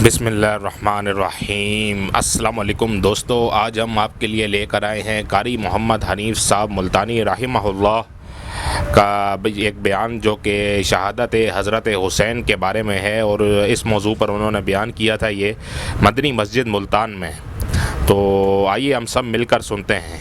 بسم اللہ الرحمن الرحیم۔ السلام علیکم دوستو، آج ہم آپ کے لیے لے کر آئے ہیں قاری محمد حنیف صاحب ملتانی رحمہ اللہ کا ایک بیان جو کہ شہادت حضرت حسین کے بارے میں ہے، اور اس موضوع پر انہوں نے بیان کیا تھا یہ مدنی مسجد ملتان میں۔ تو آئیے ہم سب مل کر سنتے ہیں۔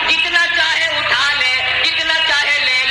جتنا چاہے اٹھا لے، جتنا چاہے لے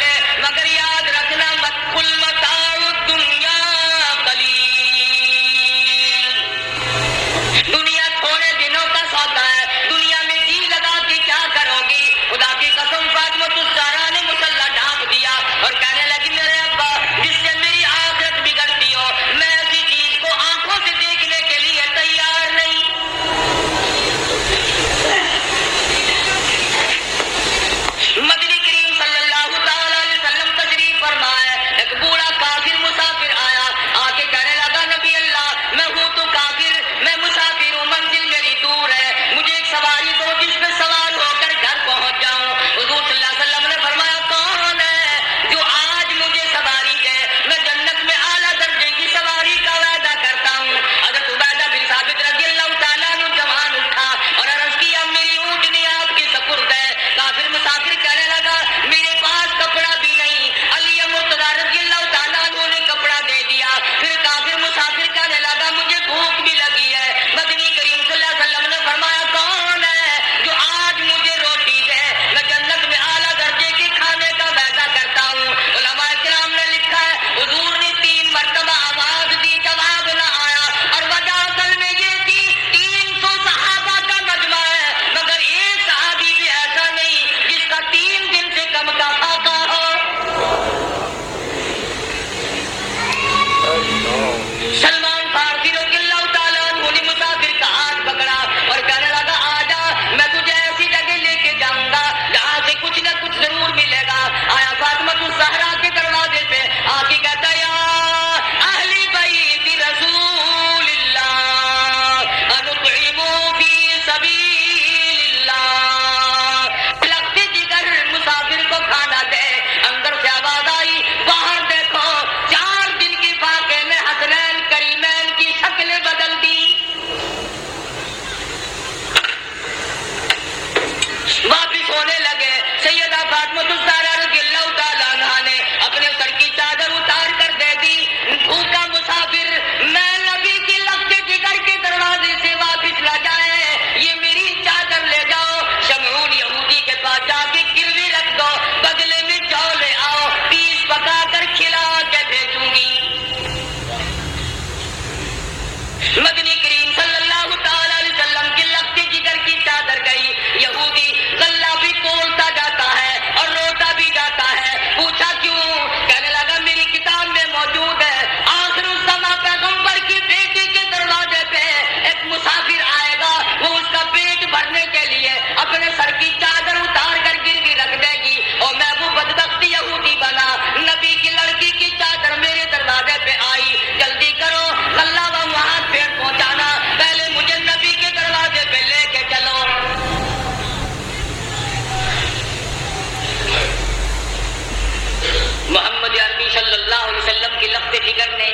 محمد عربی صلی اللہ علیہ وسلم کی لفظ جگر نے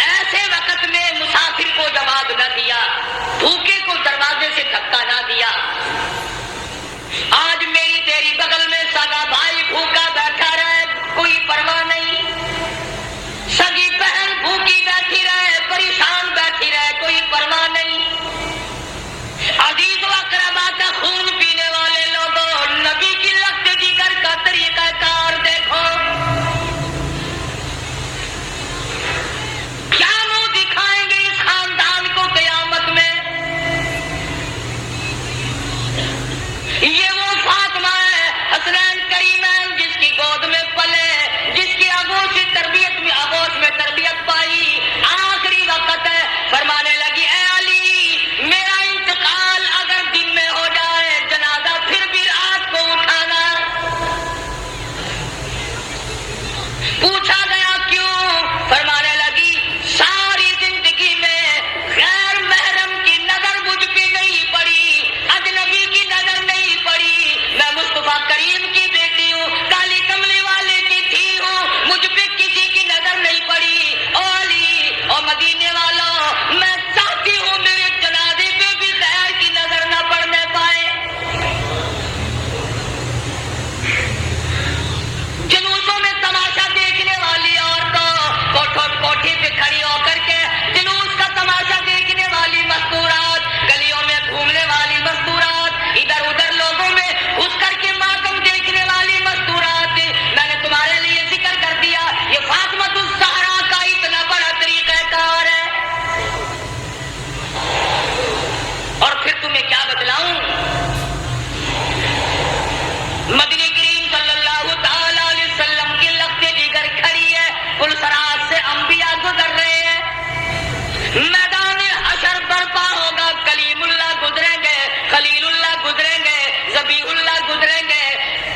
ایسے وقت میں مسافر کو جواب نہ دیا، بھوکے کو دروازے سے دھکا نہ دیا۔ آج میری تیری بغل میں سگا بھائی بھوکا بیٹھا رہے، کوئی پرواہ نہیں، سگی بہن بھوکی بیٹھی رہے، پریشان بیٹھی رہے، کوئی پرواہ نہیں۔ عزیز و اقربا کا خون پینے والے لوگوں، نبی کی لفظ جگر کا طریقہ کار دیکھو، کیا منہ دکھائیں گے اس خاندان کو قیامت میں؟ یہ وہ فاطمہ ہے حسنین کریمین جس کی گود میں پلے، جس کی آغوش میں تربیت پائی، آخری وقت ہے، فرمانے لگی اے علی میرا انتقال اگر دن میں ہو جائے جنازہ پھر بھی رات کو اٹھانا۔ پوچھا گیا کیوں؟ فرمانے لگی ساری زندگی میں غیر محرم کی نظر مجھ پہ نہیں پڑی، اجنبی کی نظر نہیں پڑی، میں مصطفیٰ کریم کی بیٹی ہوں، کالی کملی والے کی دھی ہوں، مجھ پہ کسی کی نظر نہیں پڑی۔ او علی، او مدینے والوں، میں چاہتی ہوں میرے جنازے پہ بھی غیر کی نظر نہ پڑنے پائے۔ جلوسوں میں تماشا دیکھنے والی عورتوں، کوٹھی پہ کھڑی ہو کر کے جلوس کا تماشا دیکھنے والی مستورات، گلیوں میں گھومنے والی مستورات، ادھر ادھر لوگوں میں گھس کر کے ماتم دیکھنے والی مستورات، میں نے تمہارے لیے ذکر کر دیا یہ فاطمہ الزہرا کا اتنا بڑا طریقہ کار ہے۔ اور پھر تمہیں کیا بتلاؤں، مدنی کریم صلی اللہ تعالی علیہ وسلم کی لفظ جگر کھڑی ہے، پلسرات سے انبیاء گزر رہے ہیں، میدان حشر برپا ہوگا، کلیم اللہ گزریں گے، خلیل اللہ گزریں گے، ذبیح اللہ گزریں گے،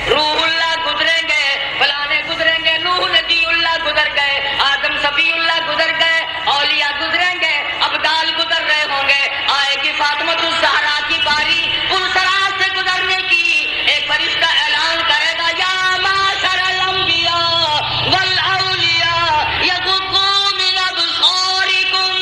روح اللہ گزریں گے، فلانے گزریں گے، نوح نبی اللہ گزر گئے، آدم صفی اللہ گزر گئے، اولیاء گزریں گے، ابدال گزر رہے ہوں گے، آئے گی فاطمہ الزہرا کی باری پلسرات سے گزرنے کی۔ ایک فرشتہ اعلان کرے گا یا معاشر الانبیاء والاولیاء یغضوا من ابصارکم،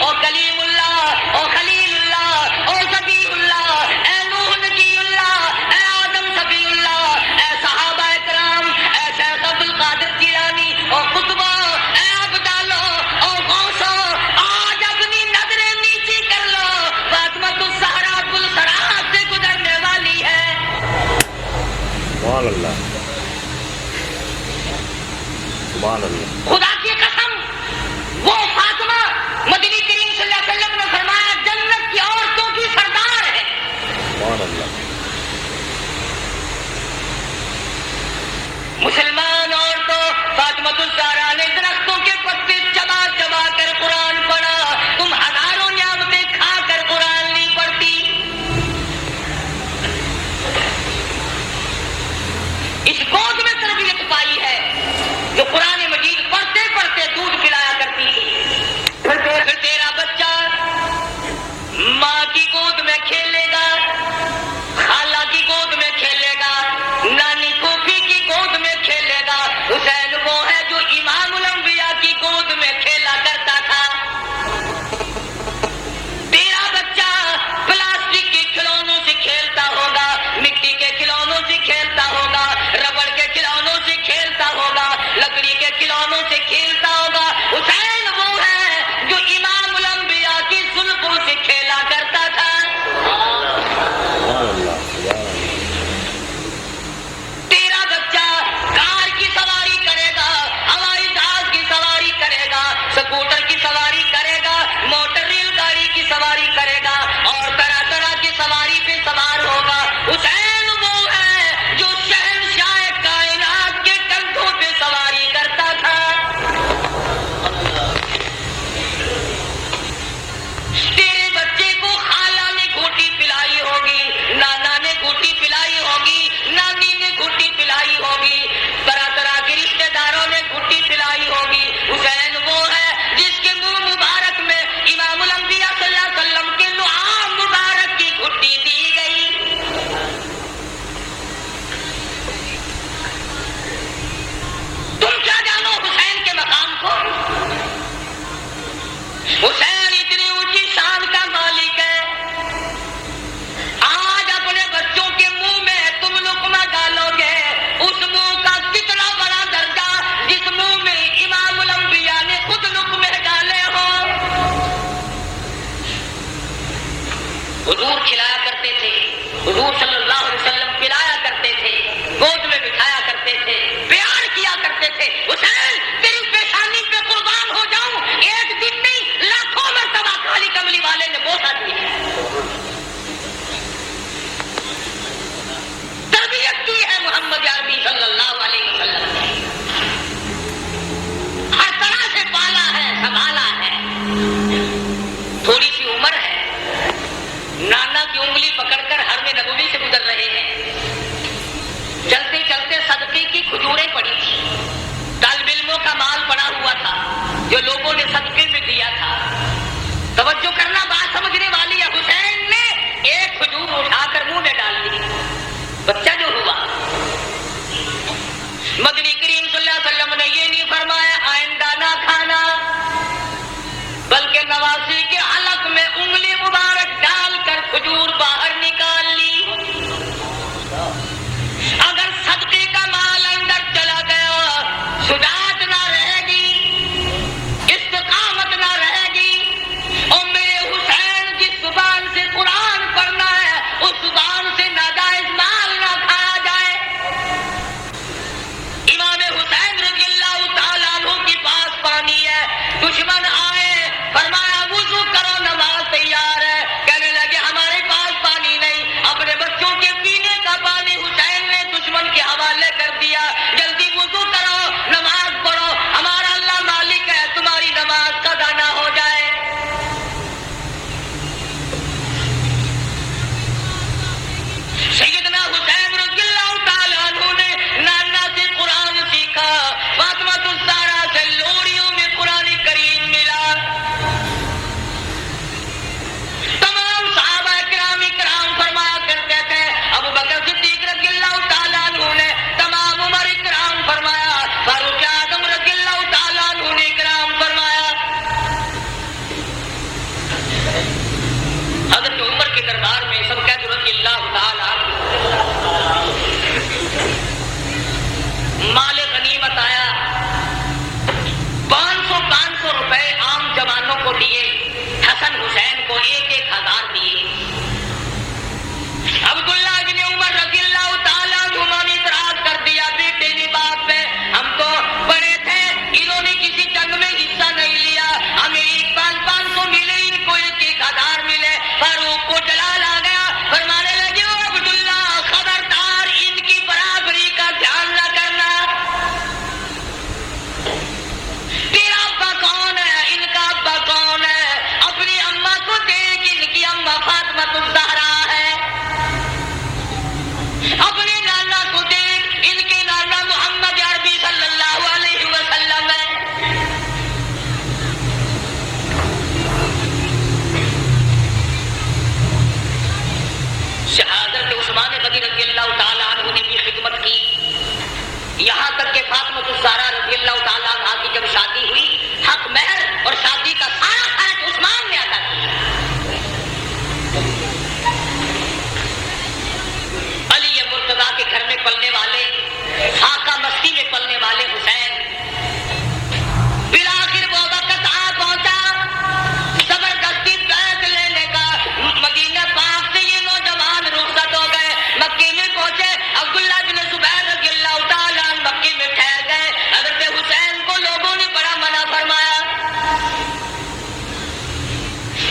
او کلیم اللہ، او خلیل اللہ، او ذبیح اللہ، اے نوح نبی اللہ، اے آدم صفی اللہ، اے صحابہ کرام، اے شیخ عبد القادر جیلانی، او قطبہ، اے ابدالو، او غوثو، آج اپنی نظریں نیچی کر لو، فاطمہ الزہرا پلسرات سے گزرنے والی ہے۔ سبحان اللہ، سبحان اللہ، خدا کی قسم وہ فاطمہ مدنی کریم صلی اللہ علیہ وسلم نے فرمایا جنت کی عورتوں کی سردار ہے۔ سبحان اللہ، مسلمان عورتوں، فاطمہ الزہرا نے درختوں کے پتے چبا چبا کر قرآن پڑھا، تم ہزاروں نعمتیں کھا کر قرآن نہیں پڑھتی۔ اس گود میں تربیت پائی ہے جو قرآن مجید پڑھتے پڑھتے کیا کرتے تھے، حسین تیری پیشانی پہ قربان ہو جاؤں، ایک دن نہیں لاکھوں مرتبہ کالی کملی والے نے بوسہ دیا، تربیت کی ہے محمد عربی صلی اللہ علیہ وسلم نے، ہر طرح سے پالا ہے، سنبھالا ہے۔ تھوڑی سی عمر ہے، نانا کی انگلی پکڑ کر حرم نبوی سے گزر رہے ہیں، چلتے چلتے صدقے کی کھجوریں پڑی تھی، طالب علموں کا مال پڑا ہوا تھا جو لوگوں نے صدقے میں دیا تھا۔ توجہ کرنا، بات سمجھنے والی ہے۔ حسین نے ایک کھجور اٹھا کر منہ میں ڈال دی، بچہ جو ہوا۔ مدنی کریم صلی اللہ علیہ وسلم نے یہ نہیں فرمایا آئندہ نہ کھانا، بلکہ نواسی کے حلق میں انگلی مبارک ڈال کر کھجور باہر نکال لی۔ اگر صدقے کا مال اندر چلا گیا، شجاعت نہ رہے گی، استقامت نہ رہے گی، اور میرے حسین جس زبان سے قرآن پڑھنا ہے اس زبان سے ناجائز مال نہ کھایا جائے۔ امام حسین رضی اللہ تعالیٰ عنہ کے پاس پانی ہے، دشمن آئے، فرمایا وضو کرو، نماز تیار ہے، کہنے لگے ہمارے پاس پانی نہیں، اپنے بچوں کے پینے کا پانی حسین نے دشمن کے حوالے کر دیا، جلدی وضو کرو، نماز پڑھو، ہمارا اللہ مالک ہے، تمہاری نماز قضا نہ ہو جائے۔ سیدنا حسین رضی اللہ تعالیٰ عنہ نے نانا سے قرآن سیکھا، فاطمہ الزہرا سے لوریوں میں قرآن کریم ملا۔ تمام صحابہ کرام فرمایا کرتے تھے، ابو بکر صدیق رضی اللہ تعالیٰ عنہ نے، تمام عمر کرام فرمایا، فاروق اعظم رضی اللہ تعالیٰ عنہ نے کرام فرمایا۔ حضرت عمر کے دربار میں سب کہتے رضی اللہ تعالیٰ عنہ، مال غنیمت آیا، 500 روپے عام جوانوں کو دیے، حسن حسین کو 1,000 دیے۔ عبداللہ بن عمر رضی اللہ تعالیٰ عنہ نے اعتراض کر دیا، بیٹے نے باپ پہ، ہم تو بڑے تھے، انہوں نے کسی جنگ میں حصہ نہیں لیا، ہمیں 500 ملے، ان کو 1,000 ملے۔ فاروق کو جلال آ گیا، فرمانے لگے او عبداللہ خبردار ان کی برابری کا دھیان نہ کرنا، تیرا ابا کون ہے، ان کا ابا کون ہے، اپنی اماں کو دیکھ، ان کی اماں فاطمہ الزہرا ہے، اپنے نانا کو دیکھ، ان کے نانا محمد عربی صلی اللہ علیہ وسلم ہے۔ شہادت عثمان غنی رضی اللہ تعالیٰ عنہ نے بھی خدمت کی، یہاں تک کہ فاطمہ الزہرا رضی اللہ تعالیٰ عنہ کی جب شادی ہوئی، حق مہر اور شادی کا سارا خرچ عثمان نے ادا کیا۔ علی مرتضیٰ کے گھر میں پلنے والے، خاکہ مستی میں پلنے والے حسین، بالآخر وہ وقت آ پہنچا زبردستی بیعت لینے کا، مدینہ پاک سے یہ نوجوان رخصت ہو گئے، مکے میں پہنچے، عبداللہ بن زبیر رضی اللہ تعالیٰ عنہ مکے میں ٹھہر گئے۔ حضرت حسین کو لوگوں نے بڑا منع فرمایا،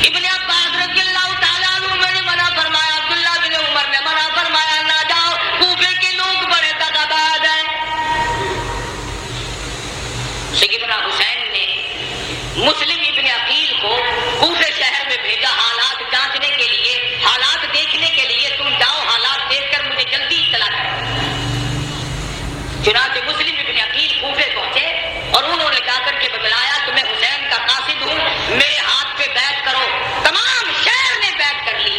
ابن عباس رضی اللہ تعالیٰ عنہ نے منع فرمایا، عبداللہ بن عمر نے منع فرمایا، نہ جاؤ، کوفے کے لوگ بڑے دغاباز ہیں۔ سیدنا حسین نے مسلم ابن عقیل کو کوفے شہر میں بھیجا حالات جانچنے کے لیے، حالات دیکھنے کے لیے، تم جاؤ حالات دیکھ کر مجھے جلدی اطلاع کرو۔ چنانچہ مسلم ابن عقیل کوفے پہنچے اور انہوں نے جا کر کے بتلایا کہ میں حسین کا قاصد ہوں، میرے ہاتھ پہ بیعت کرو۔ تمام شہر نے بیعت کر لی۔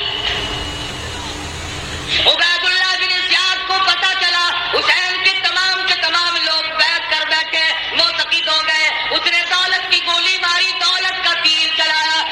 عبید اللہ بن زیاد کو پتہ چلا حسین کے تمام لوگ بیعت کر بیٹھے، معتقد ہو گئے، اس نے دولت کی گولی ماری، دولت کا تیر چلایا،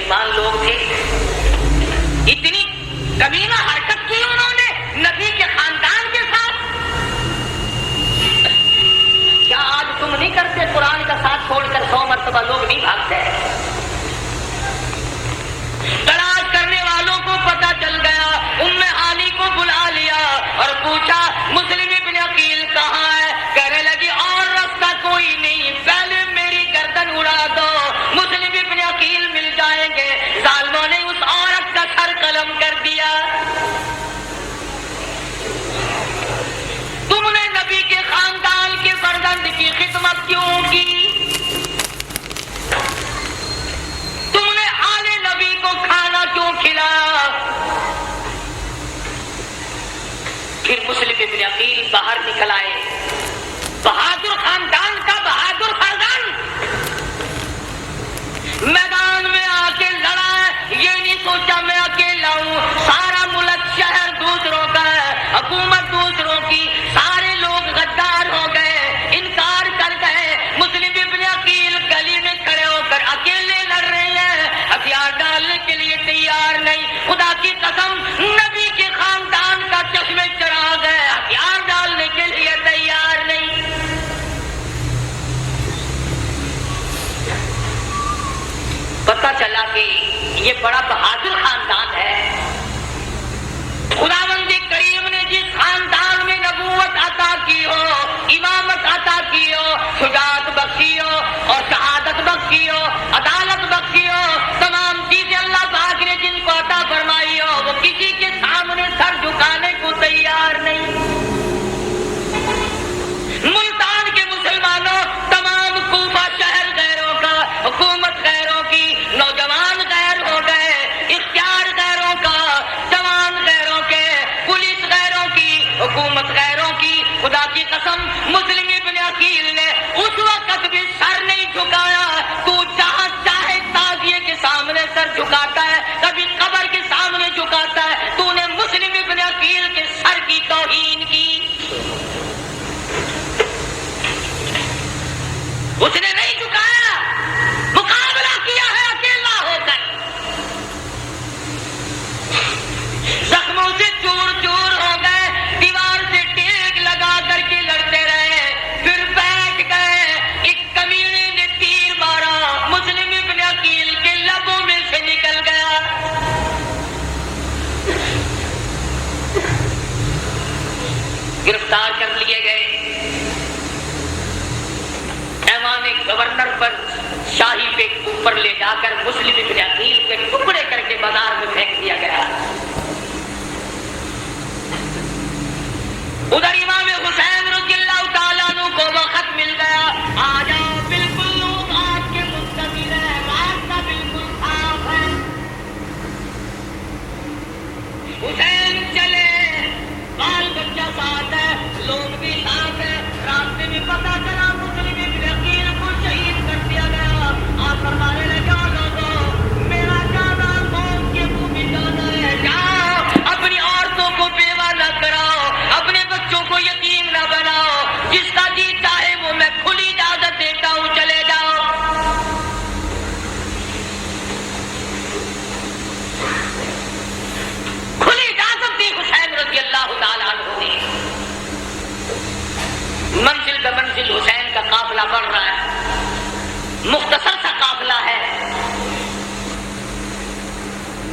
مسلمان لوگ تھے، اتنی کمینہ حرکت کی انہوں نے نبی کے خاندان کے ساتھ. کیا آج تم نہیں کرتے؟ قرآن کا ساتھ چھوڑ کر 100 مرتبہ لوگ نہیں بھاگتے. تلاش کرنے والوں کو پتا چل گیا. ام ہانی کو بلا لیا اور پوچھا مسلم ابن عقیل کہاں ہے؟ کہنے لگی اور راستہ کوئی نہیں، پہلے میری گردن اڑا دو، مسلم ابن عقیل مل جائیں گے. ظالموں نے اس عورت کا سر قلم کر دیا. تم نے نبی کے خاندان کے فرزند کی خدمت کیوں کی؟ تم نے آل نبی کو کھانا کیوں کھلایا؟ پھر مسلم ابن عقیل باہر نکل آئے. بہادر خاندان کا بہادر فرزند میدان میں آ کے لڑا ہے. یہ نہیں سوچا میں اکیلا ہوں، سارا ملک شہر دوسروں کا ہے، حکومت دوسروں کی، سارے لوگ غدار ہو گئے، انکار کر گئے. مسلم ابن عقیل گلی میں کھڑے ہو کر اکیلے لڑ رہے ہیں، ہتھیار ڈالنے کے لیے تیار نہیں. خدا کی قسم نبی کے خاندان کا چشمے چراغ ہے، ہتھیار ڈالنے کے لیے تیار نہیں. پتہ چلا کہ یہ بڑا بہادر خاندان ہے. خداوند کریم نے جس خاندان میں نبوت عطا کی ہو، امامت عطا کی ہو، شجاعت بخشی ہو اور شہادت بخشی ہو، عدالت بخشی ہو، تمام چیزیں اللہ پاک نے جن کو عطا فرمائی ہو، وہ کسی کے سامنے سر جھکانے کو تیار نہیں. ملتان کے مسلمانوں، تمام کوفہ شہر غیروں کا، حکومت غیروں کی، نوجوان غیر ہو گئے، اختیار غیروں کا، جوان غیروں کے، پولیس غیروں کی، حکومت غیروں کی. خدا کی قسم مسلم ابن عقیل نے اس وقت بھی سر نہیں جھکایا. تو جہاں چاہے تازیے کے سامنے سر جھکاتا ہے، کبھی قبر کے سامنے جھکاتا ہے. تو نے مسلم ابن عقیل کے سر کی توہین کی. اس نے نہیں جھکایا، مقابلہ کیا ہے اکیلا ہو کر. زخموں سے چور چور ہو گئے، دیوار سے ٹیک لگا کر کے لڑتے رہے، پھر بیٹھ گئے. ایک کمینے نے تیر مارا، مسلم ابن عقیل کے لبوں میں سے نکل گیا. گرفتار کر لیے گئے. ایوان گورنر پر شاہی پہ اوپر لے جا کر مسلم ابن عقیل کے ٹکڑے کر کے بازار میں پھینک دیا گیا. ادھر امام حسین رضی اللہ تعالیٰ عنہ کو وہ خط مل گیا. آ جاؤ، بالکل لوگ آج کے مستقبل ہے، راستہ بالکل صاف ہے. حسین چلے، بال بچہ ساتھ ہے، لوگ بھی ساتھ ہے. راستے میں پتا چلا مسلم ابن عقیل کو شہید کر دیا گیا. آپ فرمانے لگا لوگوں، میرا جانا قوم کے منہ میں جانا ہے. جاؤ، اپنی عورتوں کو بیوہ نہ کراؤ، اپنے بچوں کو یتیم نہ بناؤ. جس کا جی چاہے وہ میں کھلی اجازت دیتا ہوں، چلے جاؤ. کھلی اجازت دی حسین رضی اللہ تعالیٰ عنہ نے. منزل بہ منزل حسین کا قافلہ بڑھ رہا ہے، مختصر سا قافلہ ہے.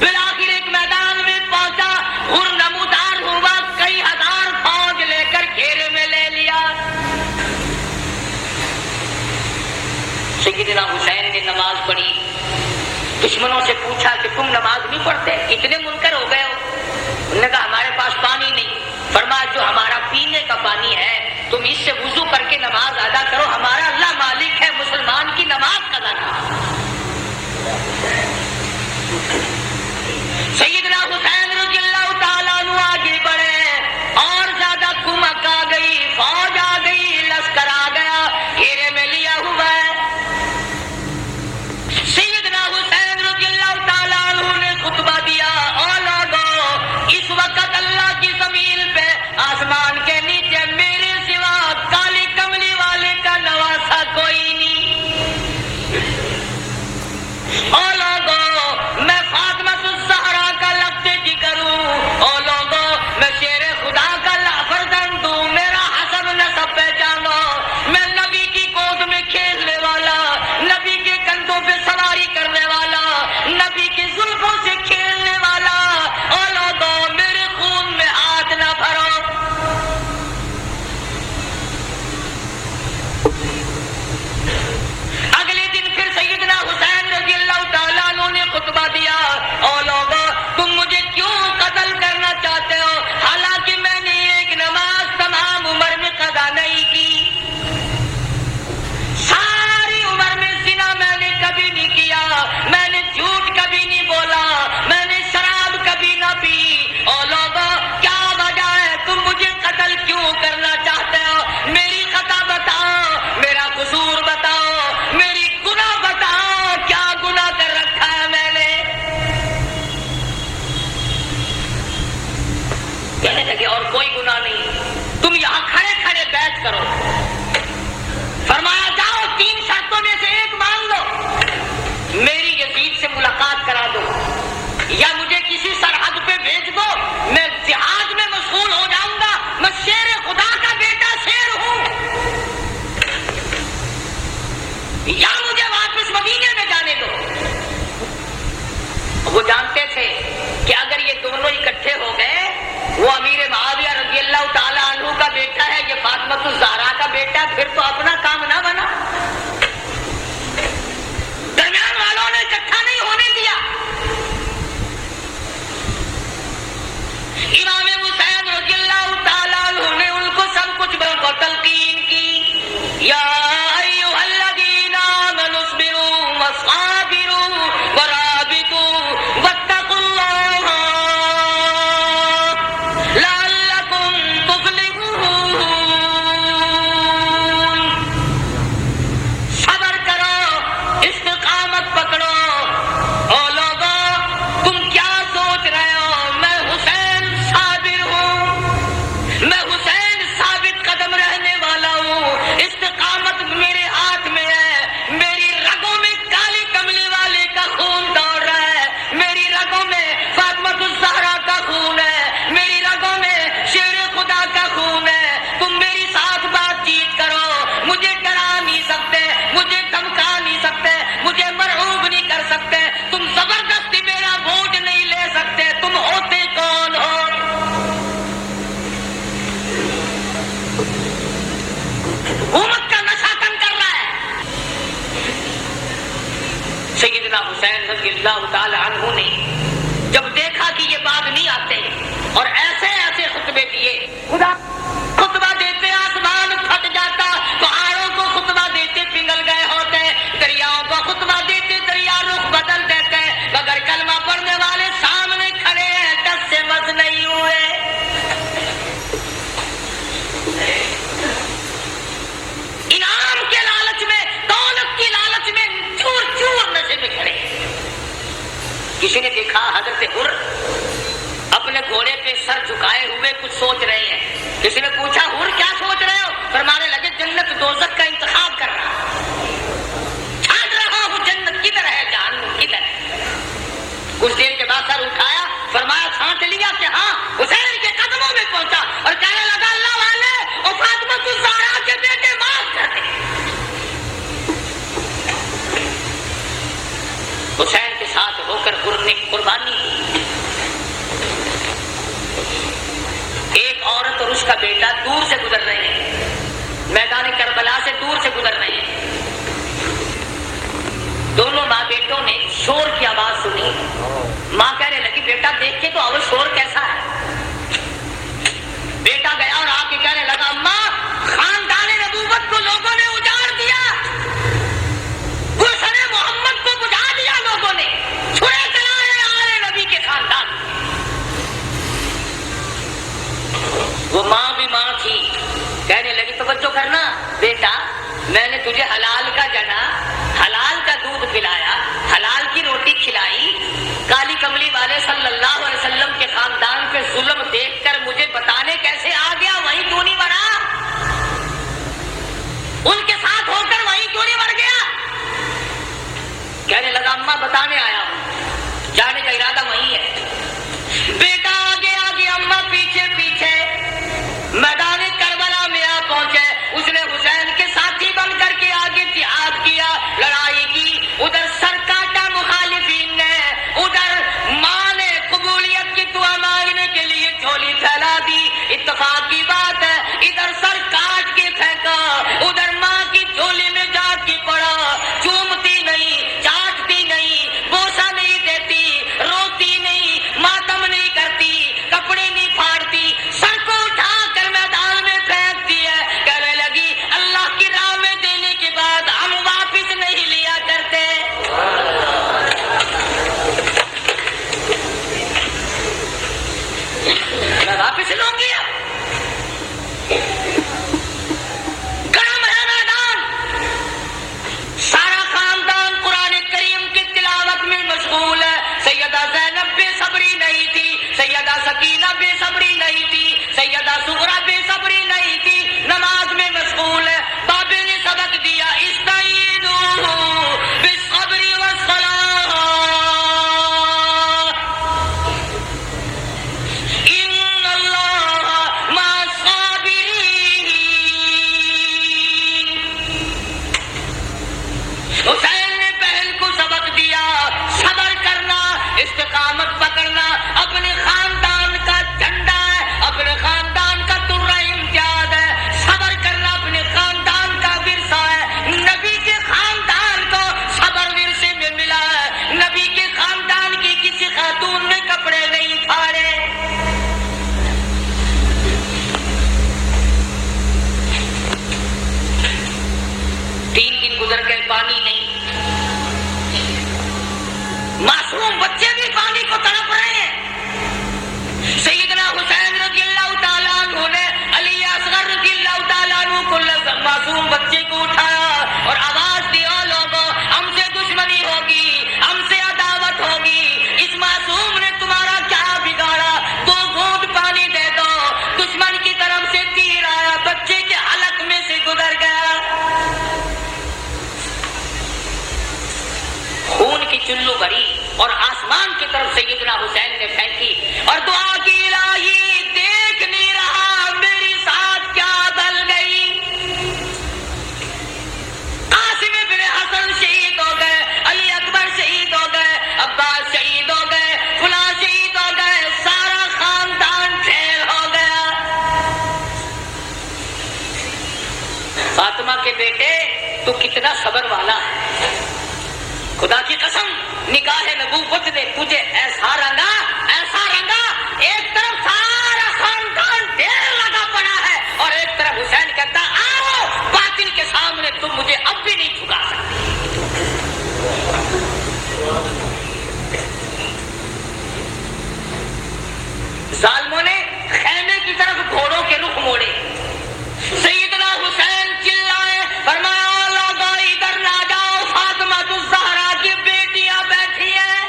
بالآخر ایک میدان میں پہنچا، غر نمودار ہوا، کئی ہزار فوج لے کر گھیرے میں لے لیا. سیدنا حسین نے نماز پڑھی. دشمنوں سے پوچھا کہ تم نماز نہیں پڑھتے، اتنے منکر ہو گئے ہو؟ انہوں نے کہا ہمارے پاس پانی نہیں. فرمایا جو ہمارا پینے کا پانی ہے تم اس سے وضو کر کے نماز ادا کرو، ہمارا اللہ مالک ہے، مسلمان کی نماز قضا کرو. سیدنا حسین رضی اللہ تعالیٰ عنہ آگے بڑھے، اور زیادہ کمک آ گئی، فوج آ گئی، لشکر آ گیا، گھیرے میں لیا ہوا ہے. سیدنا حسین رضی اللہ تعالیٰ عنہ نے خطبہ دیا، اور لوگوں، اس وقت اللہ کی زمین پہ، آسمان کے نیچے میرے سوا کالی کملی والے کا نواسا کوئی نہیں. بیعت کرو. فرمایا جاؤ 3 شرطوں میں سے ایک مان لو, میری یزید سے ملاقات کرا دو, یا مجھے کسی سرحد پہ بھیج دو, میں جہاد میں مشغول ہو جاؤں گا, میں شیر خدا کا بیٹا شیر ہوں, یا مجھے واپس مدینے میں جانے دو. وہ جانتے تھے کہ اگر یہ دونوں اکٹھے ہو گئے, وہ امیر معاویہ رضی اللہ تعالی عنہ کا بیٹا ہے, یہ فاطمہ الزہرا کا بیٹا, پھر تو اپنا کام نہ بنا. درمیان والوں نے اکٹھا نہیں ہونے دیا. امام حسین رضی اللہ تعالی عنہ نے ان کو سب کچھ تلقین کی, یا ایھا الذین آمنوا اصبروا وصابروا ورابطوا واتقوا اللہ لعلکم تفلحون. صبر کرو, استقامت پکڑو. او لوگوں, تم کیا سوچ رہے ہو, میں حسین صابر ہوں, میں حسین ثابت قدم رہنے والا ہوں, استقامت میرے ہاتھ میں ہے, میری رگوں میں کالی کملی والے کا خون دوڑ رہا ہے, میری رگوں میں فاطمہ الزہرا کا خون ہے, میری رگوں میں شیر خدا کا خون ہے. تم میری ساتھ بات چیت کرو, مجھے ڈرا نہیں سکتے, مجھے دھمکا نہیں سکتے, مجھے مرعوب نہیں کر سکتے, تم زبردستی میرا ووٹ نہیں لے سکتے. تم ہوتے کون ہو؟ حکومت کا نشہ کم کر رہا ہے. سیدنا حسین رضی اللہ تعالی عنہ نے جب دیکھا کہ یہ بات نہیں آتے اور ایسے ایسے خطبے دیے, خدا خطبہ دیتے آسمان پھٹ جاتا, پہاڑوں کو خطبہ دیتے پگھل گئے ہوتے, دریاؤں کو خطبہ دیتے دریا رخ بدل دیتے, مگر کلمہ پڑھنے والے سامنے کھڑے ہیں, ٹس سے مس نہیں ہوئے. انعام کے لالچ میں, دولت کی لالچ میں چور چور نشے میں کھڑے. کسی نے دیکھا حضرت حر اپنے گھوڑے پہ سر جھکائے ہوئے کچھ سوچ رہے ہیں. کسی نے پوچھا حر کیا سوچ رہے ہو؟ فرمانے لگے جنت دوزخ کا انتخاب کر رہا, چھانٹ رہا ہوں جنت کدھر ہے جہنم کدھر ہے. کچھ دیر کے بعد سر اٹھایا, فرمایا چھانٹ لیا کہ ہاں. حسین کے قدموں میں پہنچا اور کہنے لگا اللہ والے اور فاطمہ الزہرا کے بیٹے معاف کر دے. حسین کے ساتھ ہو کر حر نے قربانی دی. ایک عورت اور اس کا بیٹا دور سے گزر رہے ہیں, میدان کربلا سے دور سے گزر رہے ہیں. دونوں ماں بیٹوں نے شور کی آواز سنی. ماں کہنے لگی بیٹا دیکھ کے تو آؤ شور کیسا ہے. بیٹا گیا اور آ کے کہنے لگا اماں خاندان نبوت کو لوگوں نے اجاڑ دیا, گلشن محمد کو بجھا دیا لوگوں نے, چھڑے چلائے آل نبی کے خاندان. وہ ماں بھی ماں تھی, کہنے لگی توجہ کرنا بیٹا, میں نے تجھے حلال کا جنا, حلال کا دودھ پلایا, حلال کی روٹی کھلائی, کالی کملی والے صلی اللہ علیہ وسلم کے خاندان پہ ظلم دیکھ کر مجھے بتانے کیسے آ گیا وہیں کیوں نہیں بنا, ان کے ساتھ ہو کر وہیں کیوں نہیں مر گیا. کہنے لگا اماں بتانے آیا ہوں, جانے کا ارادہ وہیں ہے. بیٹا آگے آگے, اماں پیچھے پیچھے, میدان کربلا میں آ پہنچے. اس نے حسین کے ساتھی بن کر کے آگے جہاد کیا, لڑائی کی. ادھر سر کاٹا مخالفین نے, ادھر ماں نے قبولیت کی دعا مانگنے کے لیے جھولی پھیلا دی. اتفاق کی بات ہے, ادھر سر کاٹ کے پھینکا, ادھر ماں کی جھولی میں جا کے پڑا. چومتی نہیں, چاٹتی نہیں, بوسا نہیں دیتی, روتی نہیں, ماتم نہیں کرتی, کپڑے نہیں پھاڑتی, سر کو اٹھا کر میدان میں پھینکتی ہے. کہنے لگی اللہ کی راہ میں دینے کے بعد ہم واپس نہیں لیا کرتے. میں واپس لوں گی. بچے کو اٹھایا اور آواز دی، او لوگوں ہم سے دشمنی ہوگی، ہم سے عداوت ہوگی، اس معصوم نے تمہارا کیا بگاڑا، 2 گھونٹ پانی دے دو۔ دشمن کی طرف سے تیر آیا، بچے کے حلق میں سے گزر گیا، خون کی چلو بھری اور آسمان کی طرف سیدنا حسین نے پھینکی اور دعا کی، الہی دیکھ نہیں رہا میری ساتھ کیا بل گئی۔ قاسم بن حسن شہید ہو گئے، علی اکبر شہید ہو گئے، عباس شہید ہو گئے، فلاں شہید ہو گئے، سارا خاندان ڈھیر ہو گیا۔ فاطمہ کے بیٹے تو کتنا صبر والا ہے، خدا کی قسم نگاہ نبوت نے تجھے ایسا رنگا، ایک طرف سارا خاندان ڈھیر لگا پڑا ہے اور ایک طرف حسین کہتا آؤ باطل کے سامنے تم مجھے اب بھی نہیں جھکا سکتے۔ ظالموں نے خیمے کی طرف گھوڑوں کے رخ موڑے، سیدنا حسین چلائے، فرمایا لوگوں ادھر نہ جاؤ، فاطمہ الزہرا کی بیٹیاں بیٹھی ہیں،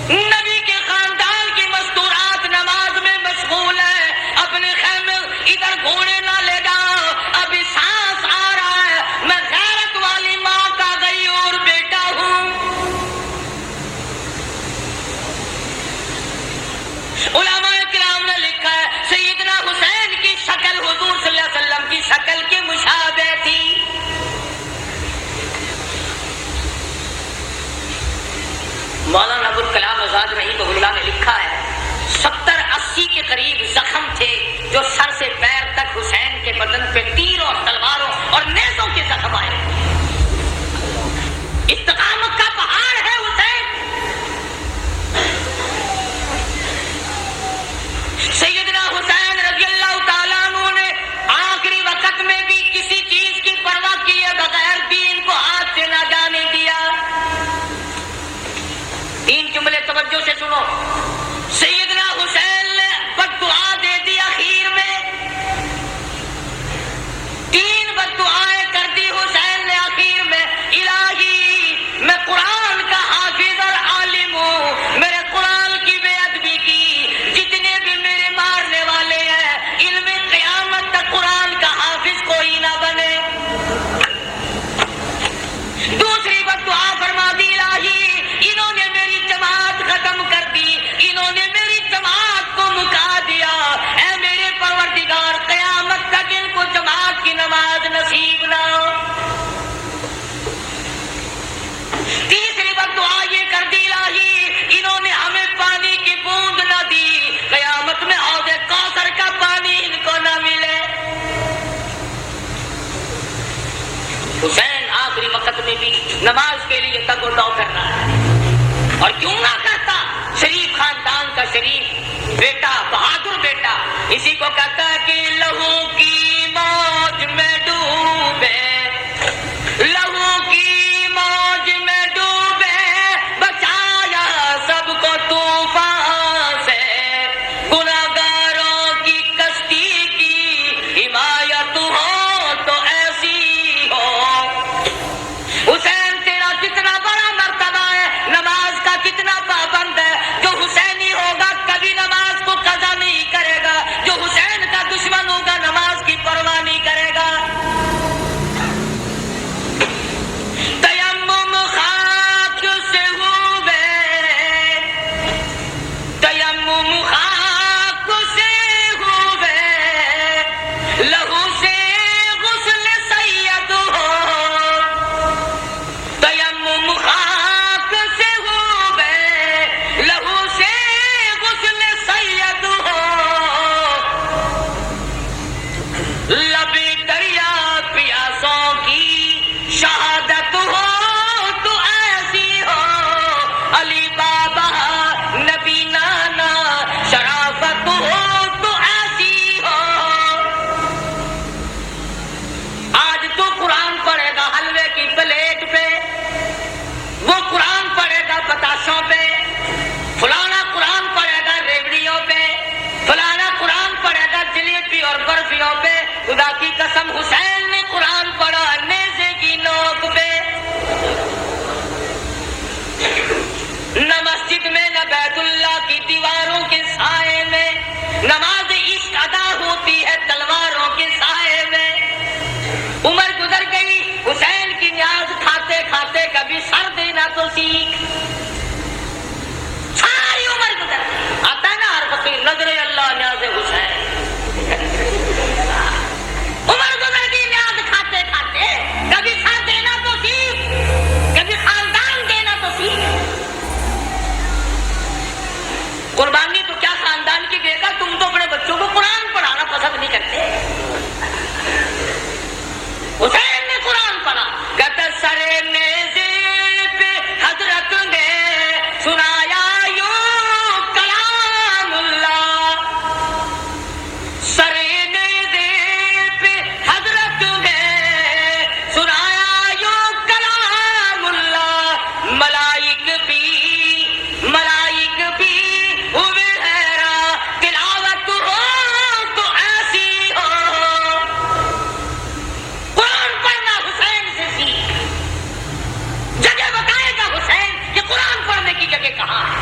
نبی کے خاندان کی مستورات نماز میں مشغول ہے، اپنے خیمے ادھر گھوڑے نہ لے جاؤ، ابھی سانس آ رہا ہے، میں غیرت والی ماں کا غیور بیٹا ہوں۔ علماء کرام نے لکھا ہے سیدنا حسین کی شکل حضور صلی اللہ علیہ وسلم کی شکل کی مشابہ تھی۔ مولانا ابوالکلام آزاد رحمہ اللہ نے لکھا ہے 70-80 کے قریب زخم تھے جو سر سے پیر تک حسین کے بدن پہ تیروں، تلواروں اور نیزوں کے زخم آئے۔ استقامت کا پہاڑ ہے حسین۔ سیدنا حسین رضی اللہ تعالیٰ عنہ نے آخری وقت میں بھی کسی چیز کی پرواہ کیے بغیر دین کو ہاتھ سے نہ جانے دیا۔ 3 جملے توجہ سے سنو۔ سیدنا حسین نے بد دعا دے دی اخیر میں، 3 بد دعائیں کر دی حسین نے آخر میں، الہی میں قرآن کا حافظ اور عالم ہوں، میرے قرآن کی بے ادبی کی، جتنے بھی میرے مارنے والے ہیں علم قیامت تک قرآن کا حافظ کوئی نہ بنے۔ دوسری بد دعا فرما دی، الہی انہوں نے میری جماعت ختم کر دی، انہوں نے میری جماعت کو مکا دیا، اے میرے پروردگار قیامت تک ان کو جماعت کی نماز نصیب نہ ہو۔ تیسری بد دعا یہ کر دی، الہی انہوں نے ہمیں پانی کی بوند نہ دی، قیامت میں حوض کوثر کا پانی ان کو نہ ملے۔ حسین آخری وقت میں بھی نماز کے لیے تگ و دو کر رہا ہے، اور کیوں نہ کرتا، شریف خاندان کا شریف بیٹا، بہادر بیٹا، اسی کو کہتا ہے کہ لہو کی موج میں ڈوبے، لہو کی موج میں ڈوبے، بچایا سب کو طوفان سے، گناہگاروں کی کشتی کی حمایت ہو تو ایسی ہو۔ حسین تیرا کتنا بڑا مرتبہ ہے، نماز کا کتنا پابند ہے، جو حسینی ہوگا کبھی نماز کو قضا نہیں کرے گا، جو حسین کا دشمن ہوگا نماز کی پرواہ نہیں کرے گا۔ نماز عشق ادا ہوتی ہے تلواروں کے سائے میں. عمر گزر گئی حسین کی نیاز کھاتے کھاتے کبھی سر دینا تو سیکھ. ساری عمر گزر گئی. آتا ہے نا ہر فقیر نظر اللہ نیاز حسین. عمر گزر گئی نیاز کھاتے کھاتے کبھی سر دینا تو سیکھ کبھی خاندان دینا تو سیکھ. قربانی تو کیا خاندان کی دے گا. تم تو اپنے بچوں کو قرآن پڑھانا پسند نہیں کرتے. حسین نے قرآن پڑھا. کہتا سر نیزے پہ حضرت نے سنایا یوں کلام اللہ. سر نیزے پہ حضرت نے سنایا یوں کلام اللہ. ملائک بھی ہوئے حیران تلاوت ہو تو ایسی ہو. قرآن پڑھنا حسین سے سیکھ. جگہ بتائے گا حسین کہ قرآن پڑھنے کی جگہ کہاں ہے.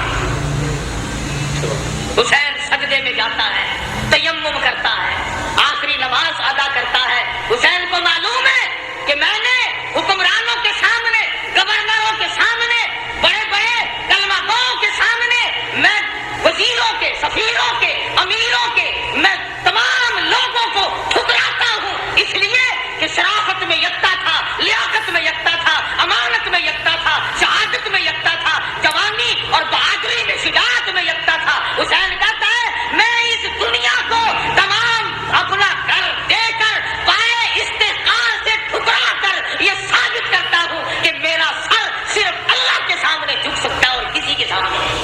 حسین سجدے میں جاتا ہے, تیمم کرتا ہے, آخری نماز ادا کرتا ہے. حسین کو معلوم ہے کہ میں نے حکمرانوں کے سامنے, گورنروں کے سامنے, بڑے بڑے کلمہ گوؤں کے سامنے, میں وزیروں کے, سفیروں کے, امیروں کے, میں تمام لوگوں کو ٹھکراتا ہوں. اس لیے کہ شرافت میں یکتا تھا, لیاقت میں یکتا تھا, امانت میں یکتا تھا, شہادت میں یکتا تھا, جوانی اور بہادری میں, شجاعت میں یکتا تھا. حسین کہتا ہے میں اس دنیا کو تمام اپنا گھر دے کر پائے استحقاق سے ٹھکرا کر یہ ثابت کرتا ہوں کہ میرا سر صرف اللہ کے سامنے جھک سکتا ہے اور کسی کے سامنے نہیں.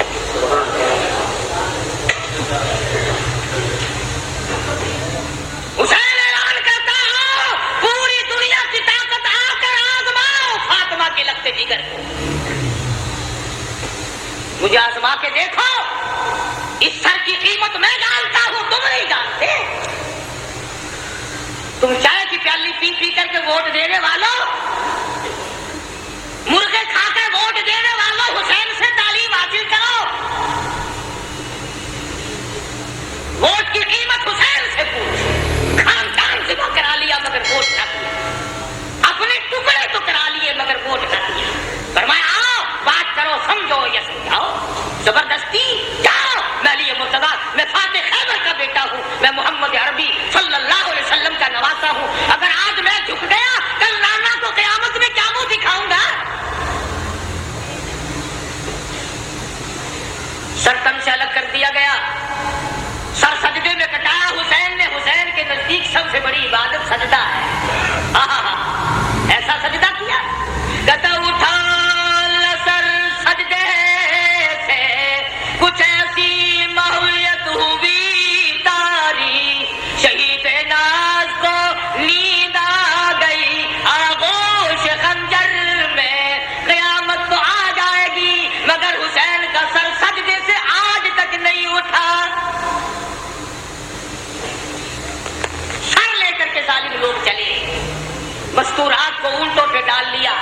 حسین اعلان کرتا ہوں پوری دنیا کی طاقت آ کر آزماؤ فاطمہ کے لگتے جگر کو. مجھے آزما کے دیکھو. اس سر کی قیمت میں جانتا ہوں, تم نہیں جانتے. تم چائے کی پیالی پی پی کر کے ووٹ دینے والوں, مرغے کھا کر ووٹ دینے والوں, حسین سے تعلیم حاصل کرو. ووٹ کی قیمت حسین سے پوچھ. خاندان سے وہ کرا لیا مگر ووٹ نہ کیا. اپنے ٹکڑے تو کرا لیے مگر ووٹ نہ کیا. فرمایا آؤ بات کرو, سمجھو یا سمجھاؤ. زبردستی جاؤ. میں علی مرتضیٰ, میں فاتح خیبر کا بیٹا ہوں, میں محمد عربی صلی اللہ علیہ وسلم کا نواسا ہوں. اگر آج میں جھک گیا کل نانا کو قیامت میں کیا منہ دکھاؤں گا. سر تن سے الگ کر دیا گیا, سر سجدے میں کٹایا حسین نے. حسین کے نزدیک سب سے بڑی عبادت سجدہ ہے. ایسا سجدہ کیا کہتا اٹھا سر سجدے سے کچھ ایسی ماحولیت ہوئی تاری. شہید ناز کو نیند آ گئی آغوش خنجر میں. قیامت تو آ جائے گی مگر حسین کا سر سجدے سے آج تک نہیں اٹھا. سر لے کر کے ظالم لوگ چلے, مستورات کو اونٹوں پہ ڈال لیا,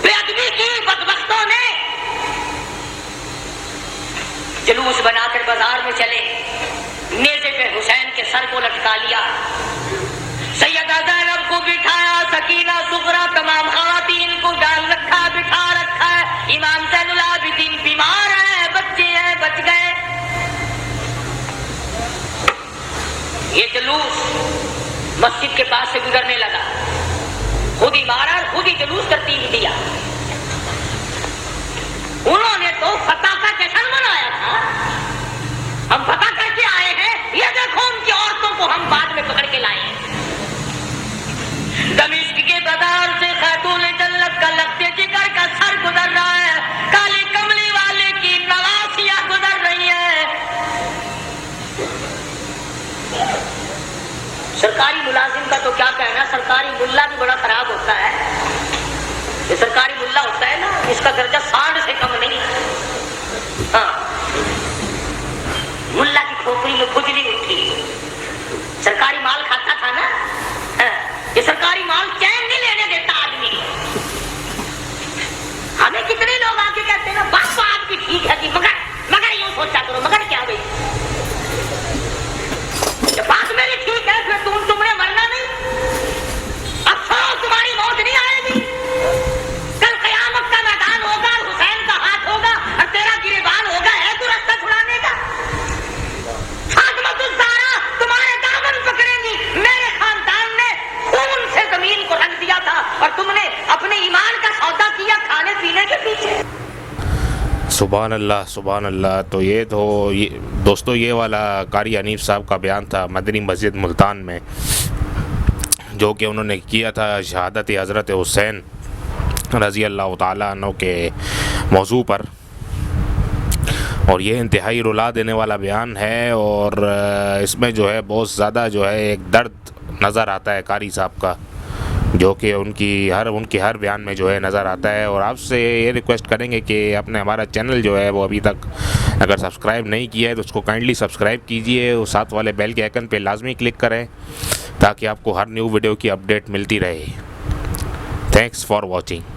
بے ادبی کی بدبختوں نے. جلوس بنا کر بازار میں چلے, نیزے پہ حسین کے سر کو لٹکا لیا. سیدہ زینب کو بٹھایا, سکینہ سغرا, تمام خواتین کو ڈال رکھا, بٹھا رکھا ہے. امام زین العابدین بیمار ہیں, بچے ہیں, بچ گئے. یہ جلوس مسجد کے پاس سے گزرنے لگا, خود ہی مارا اور خود ہی جلوس ترتیب دیا. انہوں نے تو فتح کا جشن منایا تھا, ہم فتح کر کے آئے ہیں, یہ دیکھو ان کی عورتوں کو ہم بعد میں پکڑ کے لائے ہیں. دمشق کے بازار سے خاتون جنت کا لگتے جگر کا سر گزر رہا ہے, کالی کملی والے کی نواسیاں گزر رہی ہیں. سرکاری ملازم کا تو کیا کہنا, سرکاری ملا بھی بڑا خراب ہوتا ہے. یہ سرکاری ملا ہوتا ہے نا, اس کا درجہ سانڈ سے کم نہیں. ہاں, ملا کی کھوپڑی میں کھجلی اٹھی, سرکاری مال کھاتا تھا نا. یہ سرکاری مال چین نہیں لینے دیتا آدمی کو. ہمیں کتنے لوگ آ کے کہتے ہیں نا بات تو آپ کی ٹھیک ہے جی, مگر یوں سوچا کرو. مگر کیا بھائی, سبحان اللہ. تو یہ دوستو یہ والا قاری حنیف صاحب کا بیان تھا مدنی مسجد ملتان میں، جو کہ انہوں نے کیا تھا شہادت حضرت حسین رضی اللہ تعالیٰ عنہ کے موضوع پر، اور یہ انتہائی رلا دینے والا بیان ہے، اور اس میں جو ہے بہت زیادہ جو ہے ایک درد نظر آتا ہے قاری صاحب کا، جو کہ ان کی ہر بیان میں جو ہے نظر آتا ہے. اور آپ سے یہ ریکویسٹ کریں گے کہ آپ نے ہمارا چینل جو ہے وہ ابھی تک اگر سبسکرائب نہیں کیا ہے تو اس کو کائنڈلی سبسکرائب کیجئے، اور ساتھ والے بیل کے آئیکن پہ لازمی کلک کریں تاکہ آپ کو ہر نیو ویڈیو کی اپڈیٹ ملتی رہے. Thanks for watching.